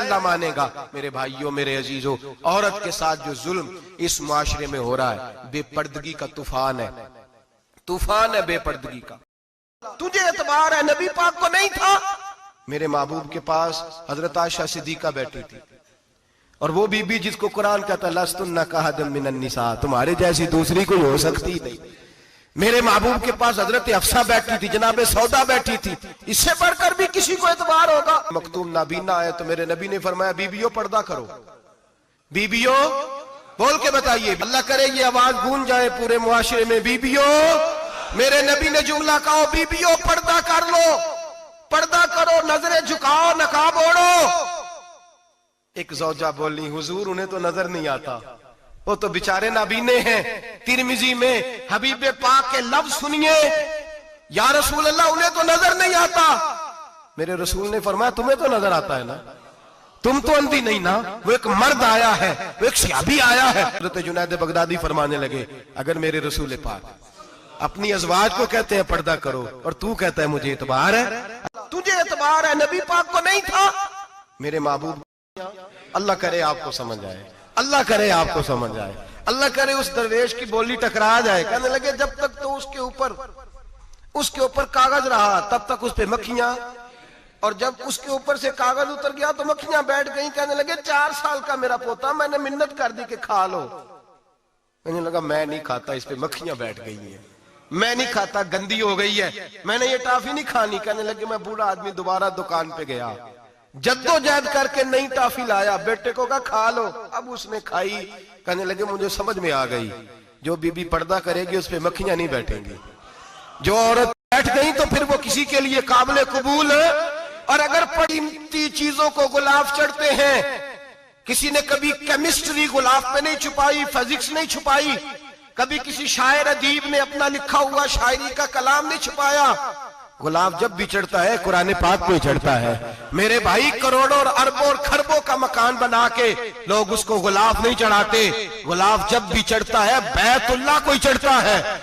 अल्लाह मानेगा। मेरे भाइयों, मेरे अजीजों, औरत के साथ जो जुल्म इस मुआशरे में हो रहा है, बेपर्दगी का तूफान है, तूफान है बेपर्दगी का। तुझे एतबार है, नबी पाक को नहीं था। मेरे महबूब के पास हजरत आयशा सिद्दीका बैठी थी, और वो बीबी जिसको कुरान कहता लस्तुन्ना कहदम मिनन निसा, तुम्हारे जैसी दूसरी कोई हो सकती नहीं। मेरे महबूब के पास हजरत अफसा बैठी थी, जनाबे सौदा बैठी थी, इससे बढ़कर भी किसी को एतबार होगा? मखतूम नाबीना आए तो मेरे नबी ने फरमाया बीबियों पर्दा करो। बीबियों बोल के बताइए, अल्लाह करे ये आवाज गूंज जाए पूरे मुआशरे में, बीबियों। मेरे नबी ने जुमला कहा, बीबियों पर्दा कर लो, पर्दा करो, नजरें झुकाओ, नकाब ओढ़ो। एक ज़ौजा बोली, हुजूर उन्हें तो नजर नहीं आता, वो तो बेचारे नाबीने हैं। तिरमिजी में हबीब पाक के लफ्ज सुनिए, या रसूल अल्लाह उन्हें तो नजर नहीं आता। मेरे रसूल ने फरमाया तुम्हें तो नजर आता है ना, तुम तो अंधी नहीं ना। वो एक मर्द आया है, वो एक सियाबी आया है। हज़रत जुनैद बगदादी फरमाने लगे, अगर मेरे रसूल पाक अपनी अज़वाज को कहते हैं पर्दा करो, और तू कहता है मुझे एतबार है, तुझे एतबार है, नबी पाक को नहीं था। मेरे महबूब, अल्लाह करे आपको समझ आए, अल्लाह करे आपको समझ आए, अल्लाह करे उस दरवेश की बोली टकरा जाए। कहने लगे जब तक तो उसके ऊपर कागज रहा तब तक उस पे मक्खियां, और जब उसके ऊपर से कागज उतर गया तो मक्खियां बैठ गई। कहने लगे 4 साल का मेरा पोता, मैंने मिन्नत कर दी कि खा लो। कहने लगा मैं नहीं खाता, इस पे मक्खियां बैठ गई हैं, मैं नहीं खाता, गंदी हो गई है, मैंने ये टॉफी नहीं खानी। कहने लगे मैं बूढ़ा आदमी दोबारा दुकान पे गया, जद्दोजहद करके नई टॉफी लाया, बेटे को कहा खा लो। अब उसने खाई। कहने लगे मुझे समझ में आ गई, जो बीबी पर्दा करेगी उस पे मक्खियां नहीं बैठेंगी, जो औरत बैठ गई तो फिर वो किसी के लिए काबिल कबूल है। और अगर कीमती चीजों को गुलाब चढ़ते हैं, किसी ने कभी केमिस्ट्री गुलाब पे नहीं छुपाई, फिजिक्स नहीं छुपाई, कभी किसी शायर अदीब ने अपना लिखा हुआ शायरी का कलाम नहीं छुपाया। गुलाब जब भी चढ़ता है कुरान पाक पे चढ़ता है। मेरे भाई, करोड़ों और अरबों और खरबों का मकान बना के लोग उसको गुलाब नहीं चढ़ाते। गुलाब जब भी चढ़ता है बैतुल्लाह को ही चढ़ता है।